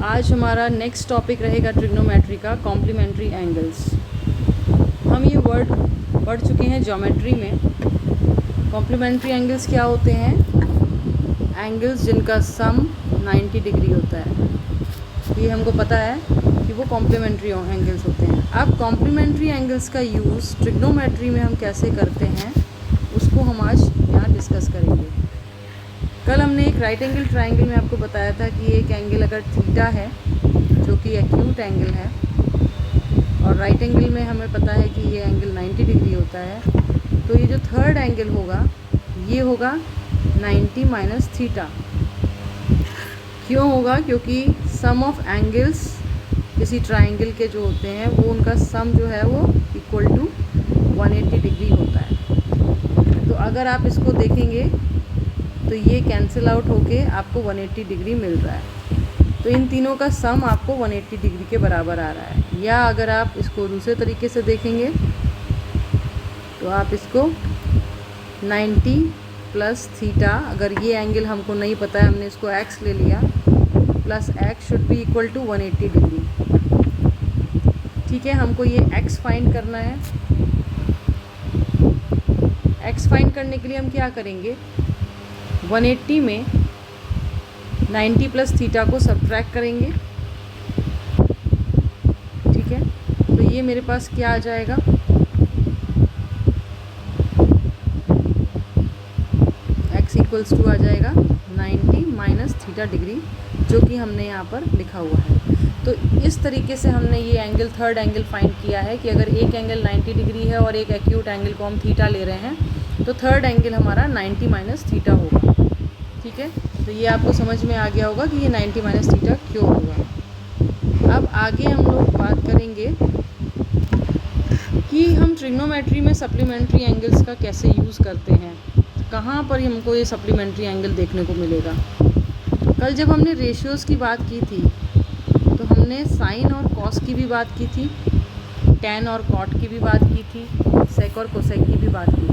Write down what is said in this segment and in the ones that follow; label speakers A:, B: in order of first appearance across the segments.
A: आज हमारा next topic रहेगा ट्रिग्नोमेट्री का कॉम्प्लीमेंट्री एंगल्स। हम ये वर्ड पढ़ चुके हैं ज्योमेट्री में। कॉम्प्लीमेंट्री एंगल्स क्या होते हैं? एंगल्स जिनका सम 90 डिग्री होता है। ये हमको पता है कि वो कॉम्प्लीमेंट्री एंगल्स होते हैं। अब कॉम्प्लीमेंट्री एंगल्स का यूज़ ट्रिग्नोमेट्री में हम कैसे करते हैं उसको हम आज यहाँ डिस्कस करेंगे। कल हमने एक राइट एंगल ट्रायंगल में आपको बताया था कि एक एंगल अगर थीटा है जो कि एक्यूट एंगल है और राइट एंगल में हमें पता है कि ये एंगल 90 डिग्री होता है, तो ये जो थर्ड एंगल होगा ये होगा 90 माइनस थीटा। क्यों होगा? क्योंकि सम ऑफ एंगल्स किसी ट्रायंगल के जो होते हैं वो उनका सम जो है वो इक्वल टू 180 डिग्री होता है। तो अगर आप इसको देखेंगे तो ये कैंसिल आउट होके आपको 180 डिग्री मिल रहा है। तो इन तीनों का सम आपको 180 डिग्री के बराबर आ रहा है। या अगर आप इसको दूसरे तरीके से देखेंगे तो आप इसको 90 प्लस थीटा, अगर ये एंगल हमको नहीं पता है हमने इसको x ले लिया, plus x should be equal to 180 degree. ठीक है, हमको ये x फाइंड करना है। x फाइंड करने के लिए हम क्या करेंगे? 180 में 90 प्लस थीटा को सब्ट्रैक्ट करेंगे। ठीक है, तो ये मेरे पास क्या आ जाएगा? x इक्वल्स टू आ जाएगा 90 माइनस थीटा डिग्री, जो कि हमने यहाँ पर लिखा हुआ है। तो इस तरीके से हमने ये एंगल थर्ड एंगल फाइंड किया है कि अगर एक एंगल 90 डिग्री है और एक एक्यूट एंगल को हम थीटा ले रहे हैं तो थर्ड एंगल हमारा 90 माइनस थीटा होगा। ठीक है, तो ये आपको समझ में आ गया होगा कि ये 90 माइनस थीटा क्यों होगा। अब आगे हम लोग बात करेंगे कि हम ट्रिग्नोमेट्री में सप्लीमेंट्री एंगल्स का कैसे यूज़ करते हैं, कहाँ पर हमको ये सप्लीमेंट्री एंगल देखने को मिलेगा। कल जब हमने रेशियोज़ की बात की थी तो हमने साइन और कॉस की भी बात की थी, टैन और कॉट की भी बात की थी, सेक और कोसेक की भी बात की थी।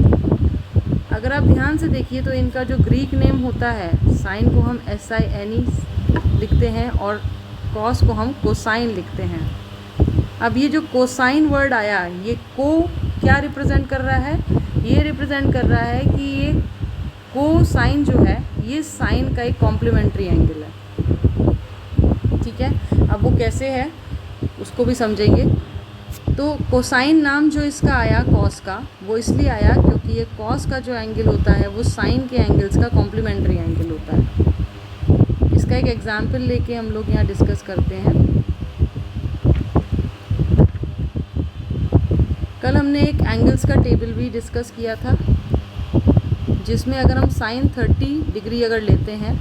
A: अगर आप ध्यान से देखिए तो इनका जो ग्रीक नेम होता है, साइन को हम SINE लिखते हैं और कॉस को हम कोसाइन लिखते हैं। अब ये जो कोसाइन वर्ड आया, ये को क्या रिप्रेजेंट कर रहा है? ये रिप्रेजेंट कर रहा है कि ये कोसाइन जो है ये साइन का एक कॉम्प्लीमेंट्री एंगल है। ठीक है, अब वो कैसे है उसको भी समझेंगे। तो कोसाइन नाम जो इसका आया कॉस का, वो इसलिए आया क्योंकि ये कॉस का जो एंगल होता है वो साइन के एंगल्स का कॉम्प्लीमेंट्री एंगल होता है। इसका एक एग्जांपल लेके हम लोग यहाँ डिस्कस करते हैं। कल हमने एक एंगल्स का टेबल भी डिस्कस किया था जिसमें अगर हम साइन 30 डिग्री अगर लेते हैं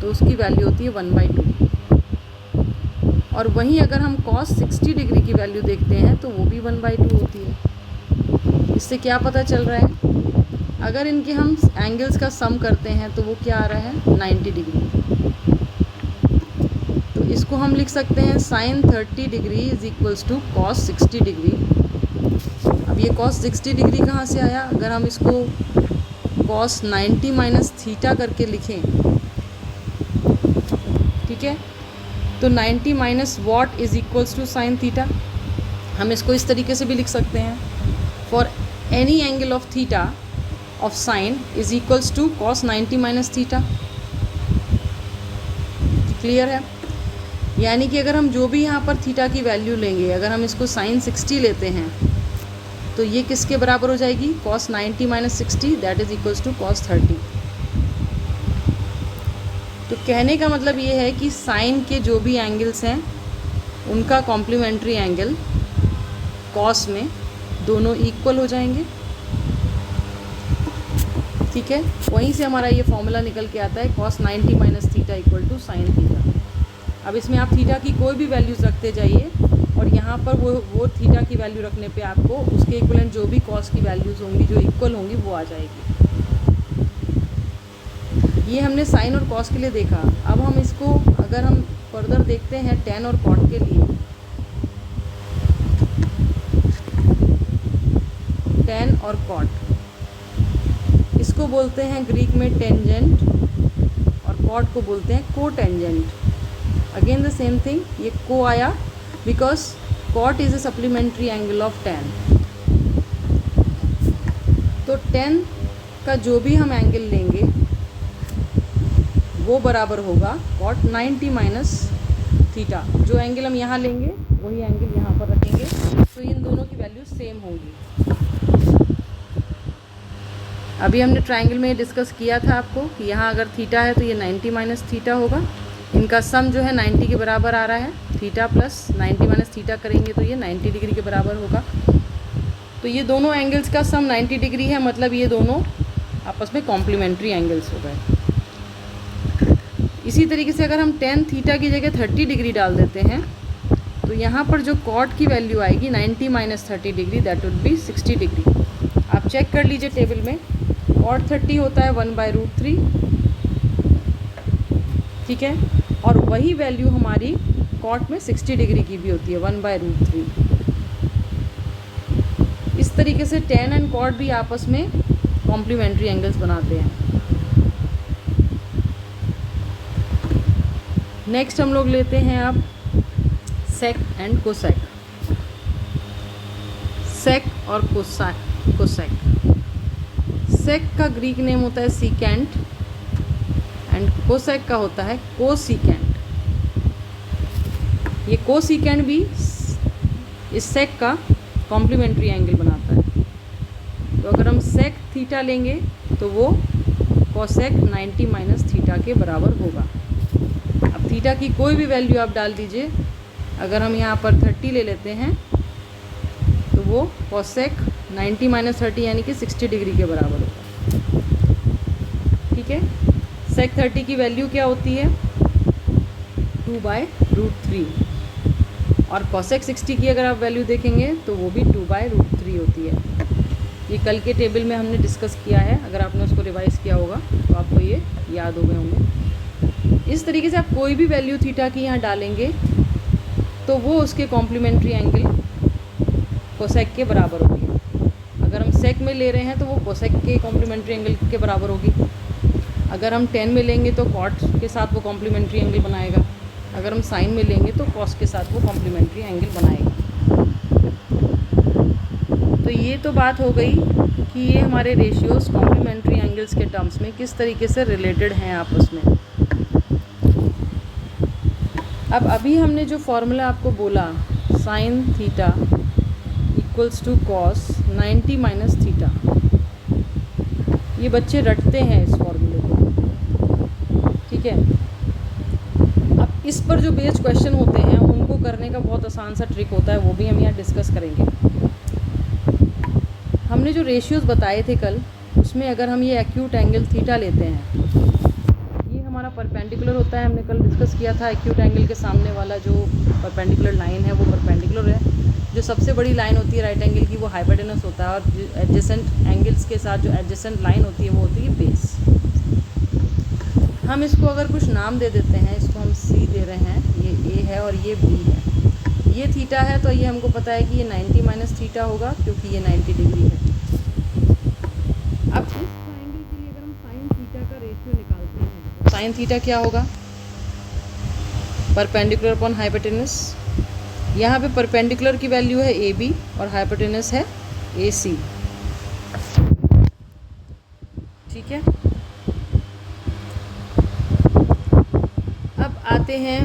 A: तो उसकी वैल्यू होती है 1/2, और वहीं अगर हम cos 60 डिग्री की वैल्यू देखते हैं तो वो भी 1/2 होती है। इससे क्या पता चल रहा है? अगर इनके हम एंगल्स का सम करते हैं तो वो क्या आ रहा है? 90 डिग्री। तो इसको हम लिख सकते हैं sine 30 degree is equals to cos 60 degree. अब ये cos 60 डिग्री कहाँ से आया? अगर हम इसको cos 90 माइनस थीटा करके लिखें, ठीक है, तो 90 minus what is equals to sine theta. हम इसको इस तरीके से भी लिख सकते हैं, for any angle of theta of sine is equals to cos 90 minus theta. Clear है? यानी कि अगर हम जो भी यहाँ पर थीटा की वैल्यू लेंगे, अगर हम इसको साइन 60 लेते हैं तो ये किसके बराबर हो जाएगी? cos 90 minus 60, that is equals to cos 30। तो कहने का मतलब ये है कि साइन के जो भी एंगल्स हैं उनका कॉम्प्लीमेंट्री एंगल कॉस में दोनों इक्वल हो जाएंगे। ठीक है, वहीं से हमारा ये फॉर्मूला निकल के आता है cos 90 minus theta equal to sine theta. अब इसमें आप थीटा की कोई भी वैल्यूज़ रखते जाइए और यहाँ पर वो थीटा की वैल्यू रखने पे आपको उसके इक्वलेंट जो भी कॉस की वैल्यूज़ होंगी जो इक्वल होंगी वो आ जाएगी। ये हमने साइन और कॉस के लिए देखा। अब हम इसको अगर हम फर्दर देखते हैं टैन और कॉट के लिए, टैन और कॉट, इसको बोलते हैं ग्रीक में टेंजेंट और कॉट को बोलते हैं cotangent. Again the same thing, ये को आया because cot is a supplementary angle of tan। तो tan का जो भी हम एंगल लेंगे वो बराबर होगा cot 90 माइनस थीटा। जो एंगल हम यहाँ लेंगे वही एंगल यहाँ पर रखेंगे, तो इन दोनों की वैल्यू सेम होगी। अभी हमने ट्रायंगल में डिस्कस किया था आपको कि यहाँ अगर थीटा है तो ये 90 माइनस थीटा होगा। इनका सम जो है 90 के बराबर आ रहा है, थीटा प्लस 90 माइनस थीटा करेंगे तो ये 90 डिग्री के बराबर होगा। तो ये दोनों एंगल्स का सम 90 डिग्री है, मतलब ये दोनों आपस में कॉम्प्लीमेंट्री एंगल्स हो गए। इसी तरीके से अगर हम tan थीटा की जगह 30 डिग्री डाल देते हैं तो यहाँ पर जो कॉट की वैल्यू आएगी 90 minus 30 degree, that would be 60 degree. आप चेक कर लीजिए टेबल में, कॉट 30 होता है 1/√3, ठीक है, और वही वैल्यू हमारी कॉट में 60 डिग्री की भी होती है 1/√3। इस तरीके से tan एंड कॉट भी आपस में कॉम्प्लीमेंट्री एंगल्स बनाते हैं। नेक्स्ट हम लोग लेते हैं अब सेक एंड कोसेक। सेक और कोसेक। सेक का ग्रीक नेम होता है सीकेंट एंड कोसेक का होता है कोसीकेंट। ये कोसीकेंट भी इस सेक का कॉम्प्लीमेंट्री एंगल बनाता है। तो अगर हम सेक थीटा लेंगे तो वो कोसेक 90 माइनस थीटा के बराबर होगा। अब थीटा की कोई भी वैल्यू आप डाल दीजिए, अगर हम यहाँ पर 30 ले लेते हैं तो वो कोसेक 90 माइनस 30 यानी कि 60 डिग्री के बराबर होगा, ठीक है। सेक 30 की वैल्यू क्या होती है 2/√3, और कोसेक 60 की अगर आप वैल्यू देखेंगे तो वो भी 2/√3 होती है। ये कल के टेबल में हमने डिस्कस किया है, अगर आपने उसको रिवाइज़ किया होगा तो आपको ये याद हो गए होंगे। इस तरीके से आप कोई भी वैल्यू थीटा की यहाँ डालेंगे तो वो उसके कॉम्प्लीमेंट्री एंगल कोसेक के बराबर होगी। अगर हम सेक में ले रहे हैं तो वो कोसेक के कॉम्प्लीमेंट्री एंगल के बराबर होगी। अगर हम tan में लेंगे तो कॉट के साथ वो कॉम्प्लीमेंट्री एंगल बनाएगा। अगर हम साइन में लेंगे तो कॉस के साथ वो कॉम्प्लीमेंट्री एंगल बनाएगा। तो ये तो बात हो गई कि ये हमारे रेशियोज कॉम्प्लीमेंट्री एंगल्स के टर्म्स में किस तरीके से रिलेटेड हैं आपस में। अब अभी हमने जो फॉर्मूला आपको बोला sine theta equals to cos 90 minus theta, ये बच्चे रटते हैं इस फॉर्मूले को, ठीक है। अब इस पर जो बेस्ड क्वेश्चन होते हैं उनको करने का बहुत आसान सा ट्रिक होता है, वो भी हम यहाँ डिस्कस करेंगे। हमने जो रेशियोज़ बताए थे कल, उसमें अगर हम ये एक्यूट एंगल थीटा लेते हैं, ये हमारा परपेंडिकुलर होता है। हमने कल डिस्कस किया था एक्यूट एंगल के सामने वाला जो परपेंडिकुलर लाइन है वो परपेंडिकुलर है। जो सबसे बड़ी लाइन होती है राइट एंगल की वो हाइपोटेनस होता है, और एडजेसेंट एंगल्स के साथ जो एडजेसेंट लाइन होती है वो होती है बेस। हम इसको अगर कुछ नाम दे देते हैं, इसको हम सी दे रहे हैं, ये ए है और ये बी है। ये थीटा है तो ये हमको पता है कि ये 90 माइनस थीटा होगा क्योंकि ये 90 डिग्री है। अब इस ट्रायंगल के लिए अगर हम साइन थीटा का रेशियो निकालते हैं तो साइन थीटा क्या होगा परपेंडिकुलर अपॉन हाइपोटेनस। यहाँ पे परपेंडिकुलर की वैल्यू है ए बी और हाइपोटेनस है ए सी, ठीक है। अब आते हैं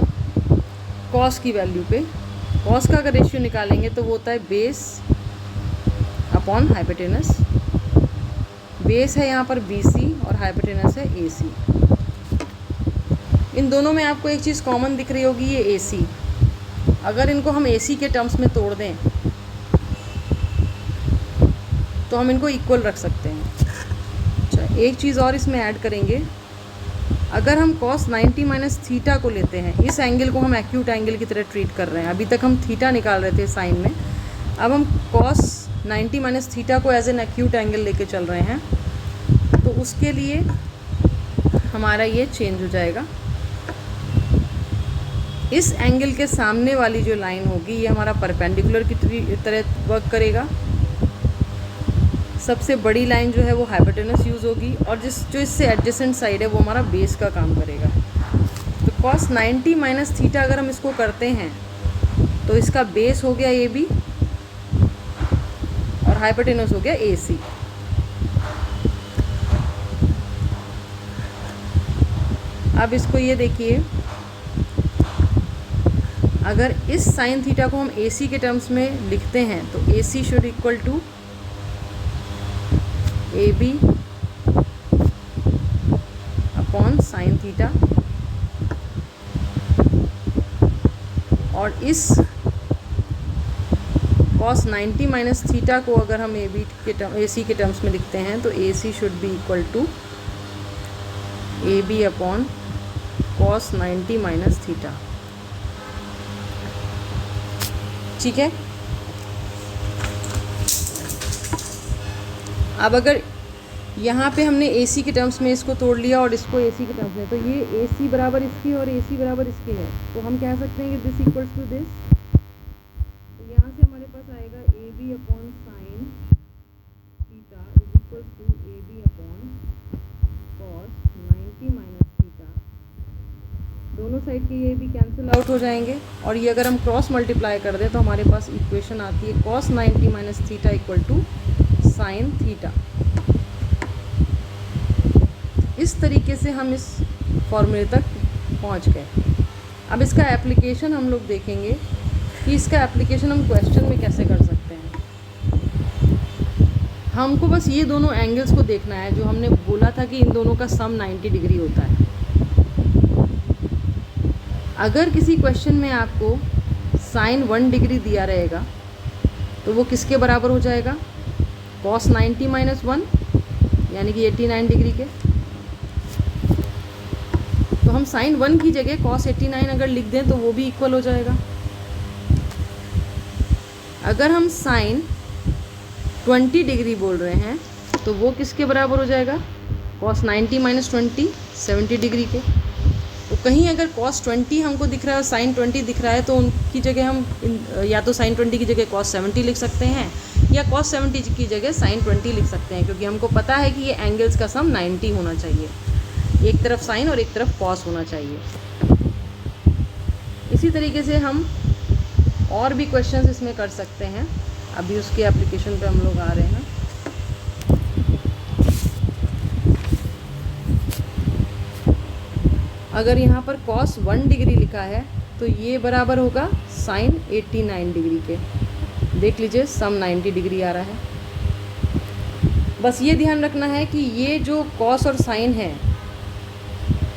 A: कॉस की वैल्यू पे। कॉस का अगर रेशियो निकालेंगे तो वो होता है बेस अपॉन हाइपोटेनस। बेस है यहाँ पर बी सी और हाइपोटेनस है ए सी। इन दोनों में आपको एक चीज़ कॉमन दिख रही होगी, ये ए सी। अगर इनको हम AC के टर्म्स में तोड़ दें तो हम इनको इक्वल रख सकते हैं। अच्छा, एक चीज़ और इसमें ऐड करेंगे, अगर हम cos 90 माइनस थीटा को लेते हैं, इस एंगल को हम एक्यूट एंगल की तरह ट्रीट कर रहे हैं। अभी तक हम थीटा निकाल रहे थे साइन में, अब हम cos 90 माइनस थीटा को एज एन एक्यूट एंगल लेके चल रहे हैं, तो उसके लिए हमारा ये चेंज हो जाएगा। इस एंगल के सामने वाली जो लाइन होगी ये हमारा परपेंडिकुलर की तरह वर्क करेगा। सबसे बड़ी लाइन जो है वो हाइपोटेनस यूज़ होगी, और जो इससे एडजेसेंट साइड है वो हमारा बेस का काम करेगा। तो cos 90 माइनस थीटा अगर हम इसको करते हैं तो इसका बेस हो गया ए बी और हाइपोटेनस हो गया ए सी। अब इसको ये देखिए, अगर इस साइन थीटा को हम ए सी के टर्म्स में लिखते हैं तो A C should equal to A B upon sine theta, और इस cos 90 माइनस थीटा को अगर हम ए सी के टर्म्स में लिखते हैं तो A C should be equal to A B upon cos 90 minus theta. ठीक है। अब अगर यहाँ पे हमने ए सी के टर्म्स में इसको तोड़ लिया और इसको ए सी के टर्म्स में, तो ये ए सी बराबर इसकी और ए सी बराबर इसकी है, तो हम कह सकते हैं कि दिस इक्वल्स टू दिस। तो यहाँ से हमारे पास आएगा a B upon sine theta is equals to A B upon cos 90 minus theta. दोनों साइड के ये भी कैंसिल आउट हो जाएंगे और ये अगर हम क्रॉस मल्टीप्लाई कर दें तो हमारे पास इक्वेशन आती है cos 90 minus theta equal to sine theta. इस तरीके से हम इस फॉर्मूले तक पहुंच गए। अब इसका एप्लीकेशन हम लोग देखेंगे कि इसका एप्लीकेशन हम क्वेश्चन में कैसे कर सकते हैं। हमको बस ये दोनों एंगल्स को देखना है जो हमने बोला था कि इन दोनों का सम 90 डिग्री होता है। अगर किसी क्वेश्चन में आपको साइन 1 डिग्री दिया रहेगा तो वो किसके बराबर हो जाएगा, cos 90 माइनस 1 यानी कि 89 डिग्री के। तो हम साइन 1 की जगह cos 89 अगर लिख दें तो वो भी इक्वल हो जाएगा। अगर हम साइन 20 डिग्री बोल रहे हैं तो वो किसके बराबर हो जाएगा, cos 90 माइनस 20 70 डिग्री के। तो कहीं अगर cos 20 हमको दिख रहा है और साइन 20 दिख रहा है तो उनकी जगह हम या तो साइन 20 की जगह cos 70 लिख सकते हैं या cos 70 की जगह साइन 20 लिख सकते हैं, क्योंकि हमको पता है कि ये एंगल्स का सम 90 होना चाहिए, एक तरफ साइन और एक तरफ cos होना चाहिए। इसी तरीके से हम और भी क्वेश्चंस इसमें कर सकते हैं। अभी उसके एप्लीकेशन पे हम लोग आ रहे हैं। अगर यहाँ पर cos 1 डिग्री लिखा है तो ये बराबर होगा साइन 89 डिग्री के। देख लीजिए सम 90 डिग्री आ रहा है। बस ये ध्यान रखना है कि ये जो cos और साइन है,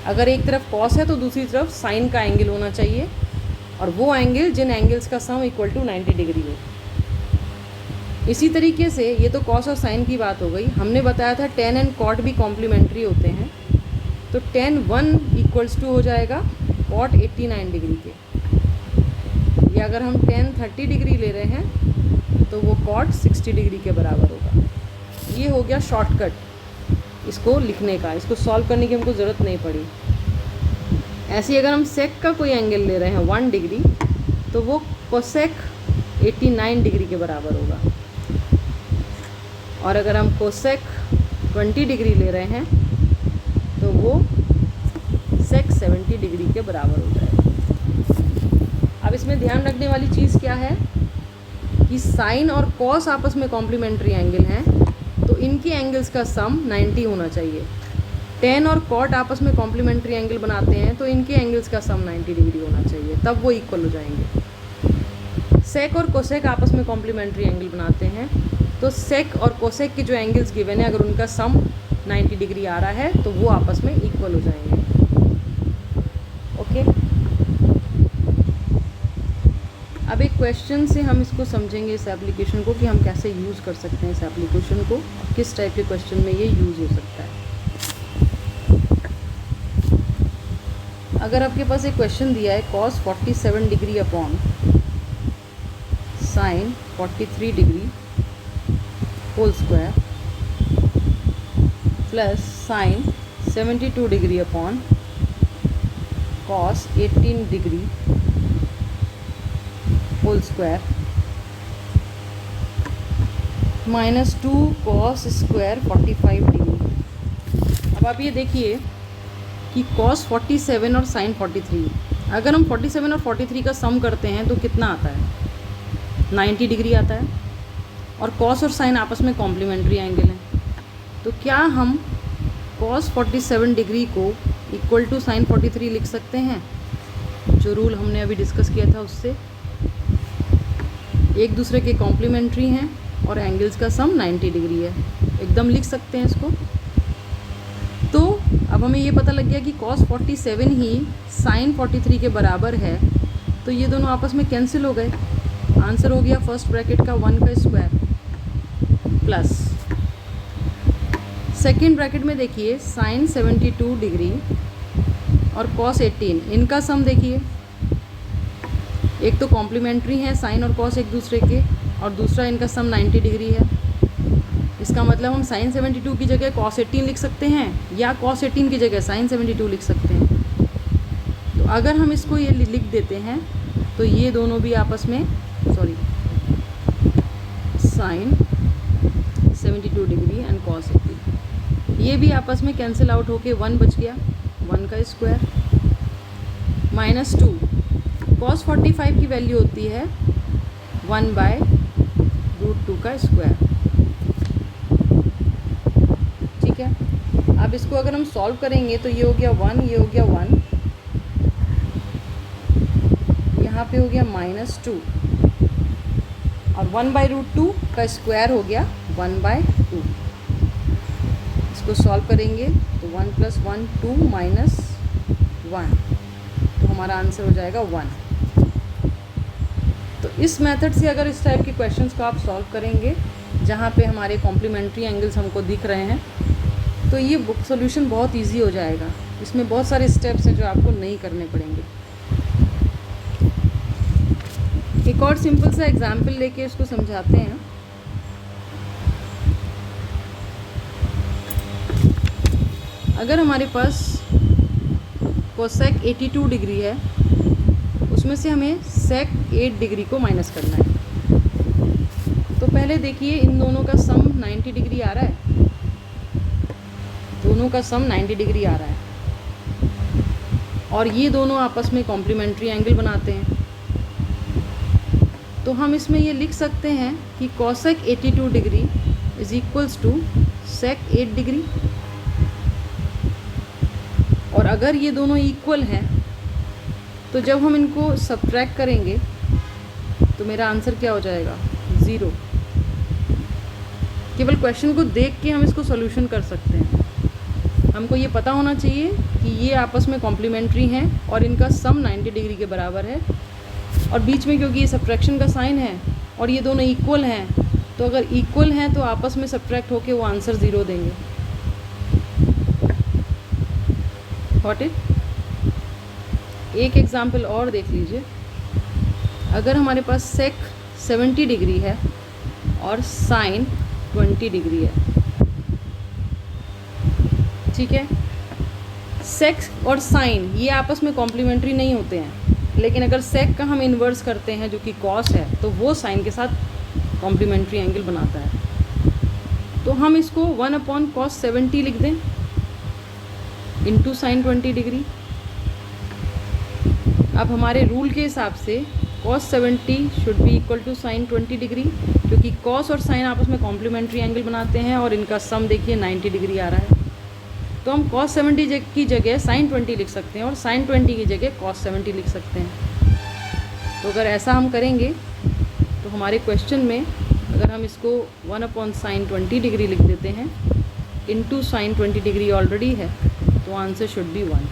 A: अगर एक तरफ cos है तो दूसरी तरफ साइन का एंगल होना चाहिए, और वो एंगल जिन एंगल्स का सम इक्वल टू 90 डिग्री हो। इसी तरीके से ये तो cos और साइन की बात हो गई। हमने बताया था tan एंड cot भी कॉम्प्लीमेंट्री होते हैं, तो tan 1 इक्वल्स टू हो जाएगा cot 89 डिग्री के, या अगर हम tan 30 डिग्री ले रहे हैं तो वो cot 60 डिग्री के बराबर होगा। ये हो गया शॉर्टकट इसको लिखने का, इसको सॉल्व करने की हमको ज़रूरत नहीं पड़ी। ऐसे ही अगर हम सेक का कोई एंगल ले रहे हैं 1 डिग्री तो वो कोसेक 89 डिग्री के बराबर होगा, और अगर हम कोसेक 20 डिग्री ले रहे हैं तो वो सेक 70 डिग्री के बराबर हो जाएगा। अब इसमें ध्यान रखने वाली चीज़ क्या है कि साइन और कॉस आपस में कॉम्प्लीमेंट्री एंगल हैं, तो इनके एंगल्स का सम 90 होना चाहिए। tan और cot आपस में कॉम्प्लीमेंट्री एंगल बनाते हैं तो इनके एंगल्स का सम 90 डिग्री होना चाहिए, तब वो इक्वल हो जाएंगे। सेक और कोसेक आपस में कॉम्प्लीमेंट्री एंगल बनाते हैं, तो सेक और कोसेक के जो एंगल्स गिवन है अगर उनका सम 90 डिग्री आ रहा है तो वो आपस में इक्वल हो जाएंगे। ओके, अब एक क्वेश्चन से हम इसको समझेंगे, इस एप्लीकेशन को, कि हम कैसे यूज़ कर सकते हैं इस एप्लीकेशन को, किस टाइप के क्वेश्चन में ये यूज़ हो सकता है। अगर आपके पास एक क्वेश्चन दिया है cos 47 degree upon sine 43 degree whole square plus sine 72 degree upon cos 18 degree whole square minus 2 cos square 45 degree. अब आप ये देखिए कि cos 47 और sin 43, अगर हम 47 और 43 का सम करते हैं तो कितना आता है, 90 डिग्री आता है। और cos और sin आपस में कॉम्प्लीमेंट्री एंगल हैं, तो क्या हम cos 47 डिग्री को इक्वल टू sin 43 लिख सकते हैं? जो रूल हमने अभी डिस्कस किया था उससे, एक दूसरे के कॉम्प्लीमेंट्री हैं और एंगल्स का सम 90 डिग्री है, एकदम लिख सकते हैं इसको। तो अब हमें ये पता लग गया कि cos 47 ही sin 43 के बराबर है, तो ये दोनों आपस में कैंसिल हो गए। आंसर हो गया फर्स्ट ब्रैकेट का 1 का स्क्वायर प्लस सेकेंड ब्रैकेट में देखिए sin 72 डिग्री और cos 18, इनका सम देखिए, एक तो कॉम्प्लीमेंट्री है sin और cos एक दूसरे के, और दूसरा इनका सम 90 डिग्री है। इसका मतलब हम sin 72 की जगह cos 18 लिख सकते हैं या cos 18 की जगह sin 72 लिख सकते हैं। तो अगर हम इसको ये लिख देते हैं तो ये दोनों भी आपस में sin 72 डिग्री एंड cos 18, ये भी आपस में कैंसिल आउट होके 1 बच गया, 1 का स्क्वायर माइनस 2। cos 45 की वैल्यू होती है 1/√2 का स्क्वायर। ठीक है, अब इसको अगर हम सॉल्व करेंगे तो ये हो गया 1, ये हो गया 1, यहाँ पे हो गया -2 और 1/√2 का स्क्वायर हो गया 1/2। इसको सॉल्व करेंगे तो 1 + 1 2 - 1, तो हमारा आंसर हो जाएगा 1। तो इस मेथड से अगर इस टाइप के क्वेश्चंस को आप सॉल्व करेंगे जहाँ पे हमारे कॉम्प्लीमेंट्री एंगल्स हमको दिख रहे हैं, तो ये बुक सॉल्यूशन बहुत इजी हो जाएगा। इसमें बहुत सारे स्टेप्स हैं जो आपको नहीं करने पड़ेंगे। एक और सिंपल सा एग्जाम्पल लेके इसको समझाते हैं। अगर हमारे पास कोसेक 82 डिग्री है, उसमें से हमें सेक 8 डिग्री को माइनस करना है। तो पहले देखिए इन दोनों का सम 90 डिग्री आ रहा है, दोनों का सम 90 डिग्री आ रहा है और ये दोनों आपस में कॉम्प्लीमेंट्री एंगल बनाते हैं। तो हम इसमें ये लिख सकते हैं कि cosec 82 degree is equals to sec 8 degree. और अगर ये दोनों इक्वल हैं तो जब हम इनको सब्ट्रैक्ट करेंगे तो मेरा आंसर क्या हो जाएगा, 0। केवल क्वेश्चन को देख के हम इसको सॉल्यूशन कर सकते हैं। हमको ये पता होना चाहिए कि ये आपस में कॉम्प्लीमेंट्री हैं और इनका सम 90 डिग्री के बराबर है, और बीच में क्योंकि ये सब्ट्रैक्शन का साइन है और ये दोनों इक्वल हैं, तो अगर इक्वल हैं तो आपस में सब्ट्रैक्ट होके वो आंसर 0 देंगे। Got it? एक एग्जाम्पल और देख लीजिए। अगर हमारे पास सेक 70 डिग्री है और साइन 20 डिग्री है, ठीक है, सेक और साइन ये आपस में कॉम्प्लीमेंट्री नहीं होते हैं, लेकिन अगर सेक का हम इन्वर्स करते हैं जो कि कॉस है, तो वो साइन के साथ कॉम्प्लीमेंट्री एंगल बनाता है। तो हम इसको 1/cos 70 लिख दें इंटू साइन 20 डिग्री। अब हमारे रूल के हिसाब से cos 70 should be equal to sine 20 degree, क्योंकि cos और साइन आपस में कॉम्प्लीमेंट्री एंगल बनाते हैं और इनका सम देखिए 90 डिग्री आ रहा है। तो हम cos 70 की जगह sin 20 लिख सकते हैं और sin 20 की जगह cos 70 लिख सकते हैं। तो अगर ऐसा हम करेंगे तो हमारे क्वेश्चन में अगर हम इसको 1/sin 20 डिग्री लिख देते हैं इंटू साइन 20 डिग्री ऑलरेडी है, तो आंसर शुड बी 1।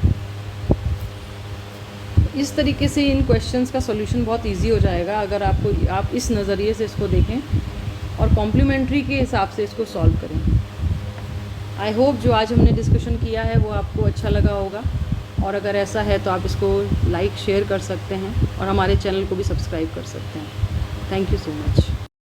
A: इस तरीके से इन क्वेश्चंस का सॉल्यूशन बहुत इजी हो जाएगा अगर आप इस नज़रिए से इसको देखें और कॉम्प्लीमेंट्री के हिसाब से इसको सॉल्व करें। आई होप जो आज हमने डिस्कशन किया है वो आपको अच्छा लगा होगा, और अगर ऐसा है तो आप इसको लाइक शेयर कर सकते हैं और हमारे चैनल को भी सब्सक्राइब कर सकते हैं। Thank you so much.